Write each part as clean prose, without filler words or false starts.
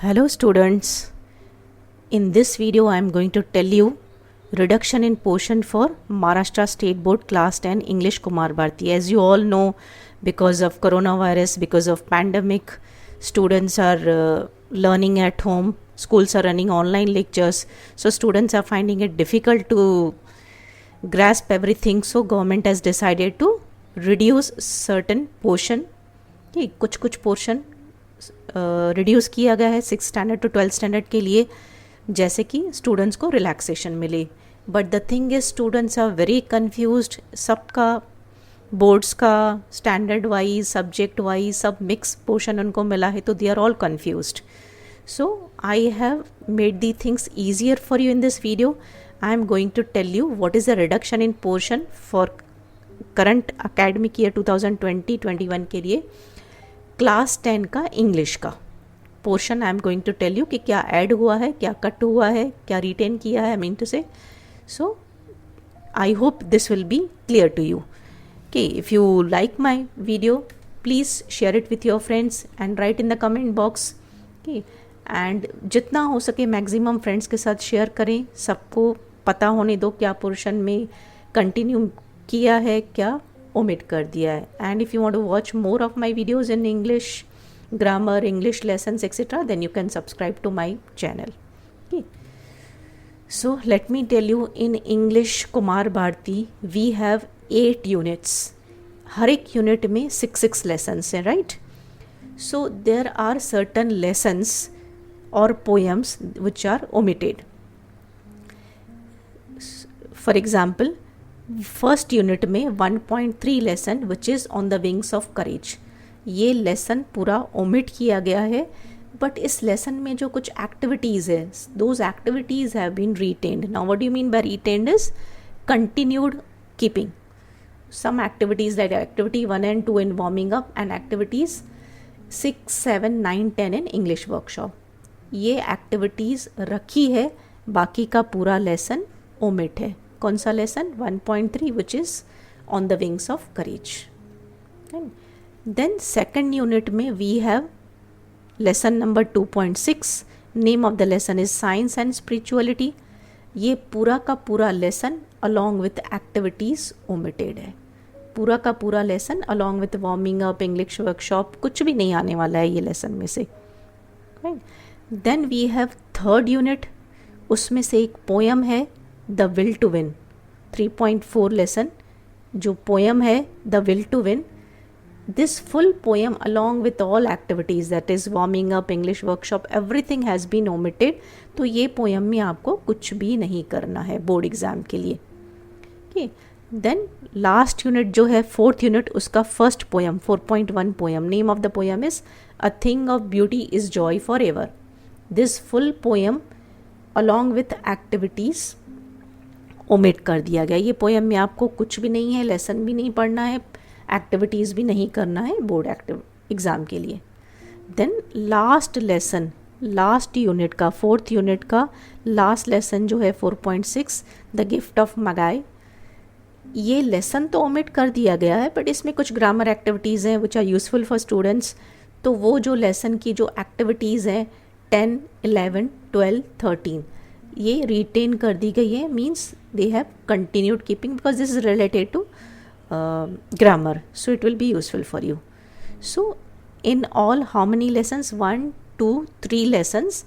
Hello students, in this video I am going to tell you reduction in portion for Maharashtra State Board Class 10 English Kumar Bharti. As you all know, because of coronavirus, because of pandemic, students are learning at home, schools are running online lectures, so students are finding it difficult to grasp everything, so government has decided to reduce certain portion, कुछ portion reduce किया गया है 6th standard to 12th standard के लिए, जैसे कि students को relaxation मिले. But the thing is students are very confused. सबका बोर्ड्स का स्टैंडर्ड वाइज सब्जेक्ट वाइज सब मिक्स पोर्शन उनको मिला है, तो they are all confused. So I have made the things easier for you in this video. I am going to tell you what is the reduction in portion for current academic year 2020-21 के लिए class 10 का English का portion. I am going to tell you कि क्या add हुआ है, क्या cut हुआ है, क्या रिटेन किया है, आई mean to say. So I hope this will be clear to you. कि if you like my video please share it with your friends and write in the comment box. And जितना हो सके maximum friends के साथ share करें, सबको पता होने दो क्या पोर्शन में कंटिन्यू किया है, क्या ओमिट कर दिया है. And if you want to watch more of my videos in English grammar, English lessons etcetera, then you can subscribe to my channel. So let me tell you, in English Kumar Bharati we have 8 units. हर एक unit में 6 lessons हैं, right. So there are certain lessons और poems which are omitted. For example, first unit में 1.3 lesson which is on the wings of करेज, ये lesson पूरा omit किया गया है. बट इस लेसन में जो कुछ एक्टिविटीज़ है, those activities have been retained. Now what do you mean by retained is continued keeping some activities like activity 1 and 2 in warming up and activities 6, 7, 9, 10 in English workshop. ये activities रखी है, बाकी का पूरा लेसन ओमिट है. कौन सा lesson? 1.3 which is on the wings of courage. Then second unit में we have lesson number 2.6. Name of the lesson is science and spirituality. ये पूरा का पूरा lesson along with activities omitted है. पूरा का पूरा lesson along with warming up, English workshop, कुछ भी नहीं आने वाला है ये लेसन में से. Then we have third unit, उसमें से एक पोएम है the will to win. 3.4 lesson जो पोएम है the will to win, this full poem along with all activities that is warming up, English workshop, everything has been omitted. तो ये poem में आपको कुछ भी नहीं करना है बोर्ड एग्ज़ाम के लिए. देन लास्ट यूनिट जो है फोर्थ यूनिट, उसका first poem 4.1 poem. Name of the poem is a thing of beauty is Joy for ever. This full poem along with activities omit कर दिया गया. ये पोएम में आपको कुछ भी नहीं है, लेसन भी नहीं पढ़ना है, एक्टिविटीज़ भी नहीं करना है बोर्ड एग्ज़ाम के लिए. Then last lesson, last unit का, फोर्थ यूनिट का लास्ट लेसन जो है 4.6 द गिफ्ट ऑफ मगाई. ये लेसन तो ओमिट कर दिया गया है, बट इसमें कुछ ग्रामर एक्टिविटीज़ हैं which are useful for students. तो वो जो लेसन की जो एक्टिविटीज़ हैं 10, 11, 12, 13 ये रिटेन कर दी गई है. Means they have continued keeping because this is related to grammar, so it will be useful for you. So in all, how many lessons? 1, 2, 3 lessons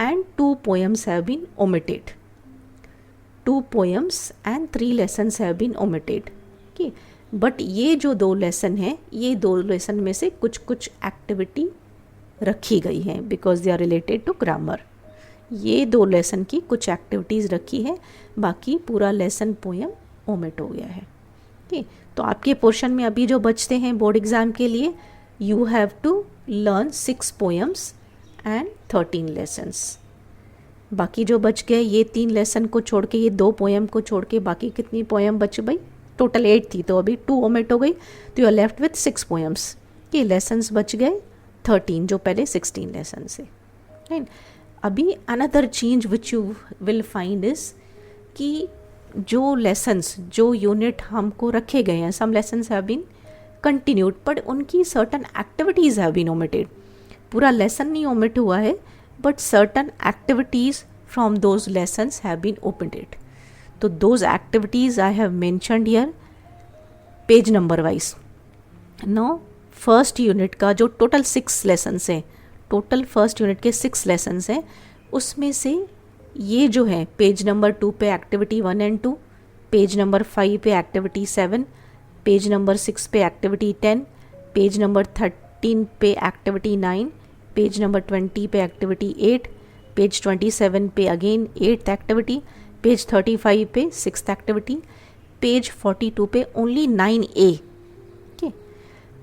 and 2 poems have been omitted. 2 poems and 3 lessons have been omitted. Okay, but ये जो 2 lesson हैं, ये 2 lesson में से कुछ कुछ activity रखी गई हैं because they are related to grammar. ये 2 लेसन की कुछ एक्टिविटीज़ रखी है, बाकी पूरा लेसन पोएम ओमिट हो गया है. तो आपके पोर्शन में अभी जो बचते हैं बोर्ड एग्ज़ाम के लिए, you have to learn 6 poems and 13 lessons. बाकी जो बच गए, ये 3 लेसन को छोड़ के, ये 2 पोएम को छोड़ के, बाकी कितनी पोएम बच भाई? टोटल 8 थी, तो अभी 2 ओमिट हो गई, तो you are left with 6 poems. ये लेसन्स बच गए 13 जो पहले 16 लेसन से. राइट. अभी another change which you will find is कि जो लेसन्स, जो यूनिट हमको रखे गए हैं, some lessons have been continued but उनकी certain activities have been omitted. पूरा लेसन नहीं ओमिट हुआ है, but certain activities from those lessons have been omitted. तो those activities I have mentioned here page number wise. Now first unit का जो total 6 lessons हैं, total first unit के 6 lessons हैं, उसमें से ये जो है पेज नंबर 2 पे एक्टिविटी 1 एंड 2, पेज नंबर 5 पे एक्टिविटी 7, पेज नंबर 6 पे एक्टिविटी 10, पेज नंबर 13 पे एक्टिविटी 9, पेज नंबर 20 पे एक्टिविटी 8, पेज 27 पे अगेन 8th एक्टिविटी, पेज 35 पे 6th एक्टिविटी, पेज 42 पे ओनली 9A, ओके,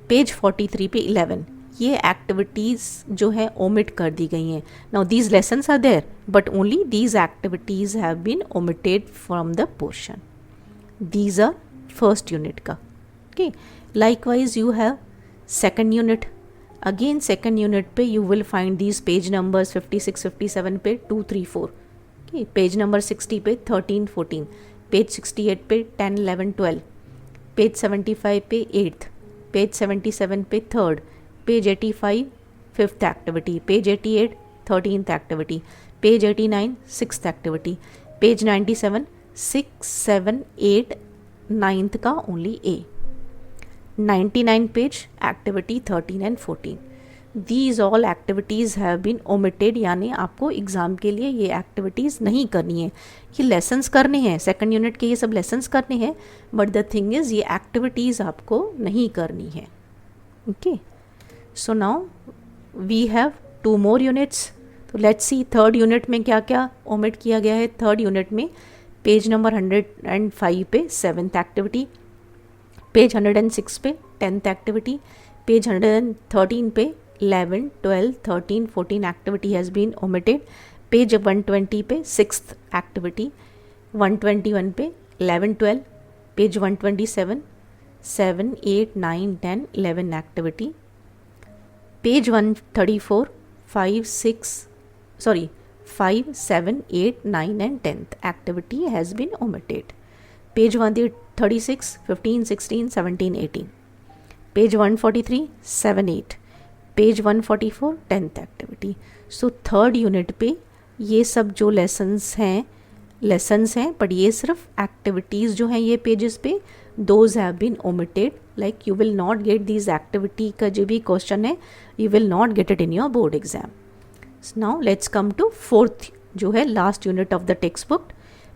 पेज 43 पे 11. ये एक्टिविटीज़ जो है ओमिट कर दी गई हैं. Now these lessons are there but only these activities have been omitted from the portion. These are first unit का. Okay, likewise you have second unit. Again second unit पे you will find these page numbers 56 57 पे 2 3 4. Okay, page number 60 पे 13 14, page 68 पे 10 11 12, page 75 पे 8th, page 77 पे 3rd, page 85 5th activity, page 88 13th activity, page 89 6th activity, page 97 6 7 8 9th का only A, 99 page activity 13 and 14. These all activities have been omitted, यानी आपको exam के लिए ये एक्टिविटीज़ नहीं करनी है. ये लेसन्स करने हैं, सेकंड यूनिट के ये सब लेसन्स करने हैं, बट द थिंग इज़ ये एक्टिविटीज़ आपको नहीं करनी है. Okay, so now we have 2 more units. तो लेट्स सी थर्ड यूनिट में क्या क्या ओमिट किया गया है. थर्ड यूनिट में पेज नंबर 105 पे 7th एक्टिविटी, पेज 106 पे 10th एक्टिविटी, पेज 113 पे 11 12 13 14 activity has been omitted, page 120 पे 6th एक्टिविटी, 121 पे 11 12, page 127 7 8 9 10 11 activity, page 134 5 7 8 9 and 10th activity has been omitted. Page 136 15 16 17 18, page 143 7 8, page 144 10th activity. So third unit पे ये सब जो lessons हैं but ये सिर्फ एक्टिविटीज़ जो हैं ये पेजेस पे those have been omitted. Like you will not get this activity का जो भी क्वेश्चन है you will not get it in your board exam. Now let's come to fourth जो है last unit of the textbook.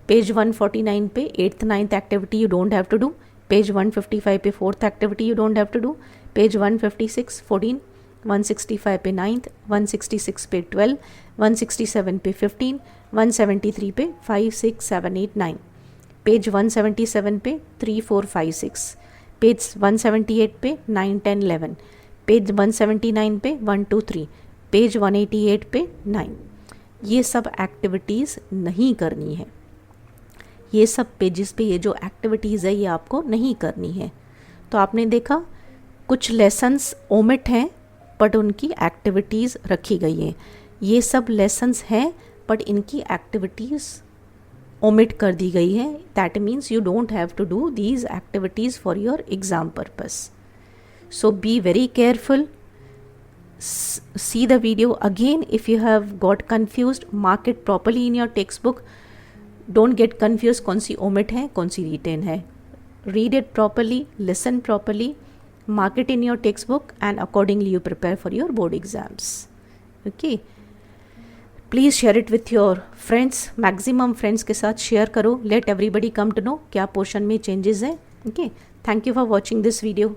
Page 149 पे 8th 9th activity you don't have to do, page 155 पे 4th activity you don't have to do, page 156 14, 165 पे 9th, 166 पे 12, 167 पे 15, 173 पे 5 6 7 8 9, page 177 पे 3 4 5 6, page 178 पे 9 10 11, पेज 179 पे 1 2 3, पेज 188 पे 9. ये सब एक्टिविटीज़ नहीं करनी है. ये सब पेजेस पे ये जो एक्टिविटीज़ है ये आपको नहीं करनी है. तो आपने देखा कुछ लेसन्स ओमिट हैं बट उनकी एक्टिविटीज़ रखी गई हैं. ये सब लेसन्स हैं बट इनकी एक्टिविटीज़ ओमिट कर दी गई है. That means you don't have to do these activities for your exam purpose. So be very careful. See the video again. If you have got confused, mark it properly in your textbook. Don't get confused कौन सी omit है कौन सी retain है. Read it properly, listen properly, mark it in your textbook and accordingly you prepare for your board exams. Okay. Please share it with your friends. Maximum friends के साथ share करो. Let everybody come to know क्या portion में changes है. Okay. Thank you for watching this video.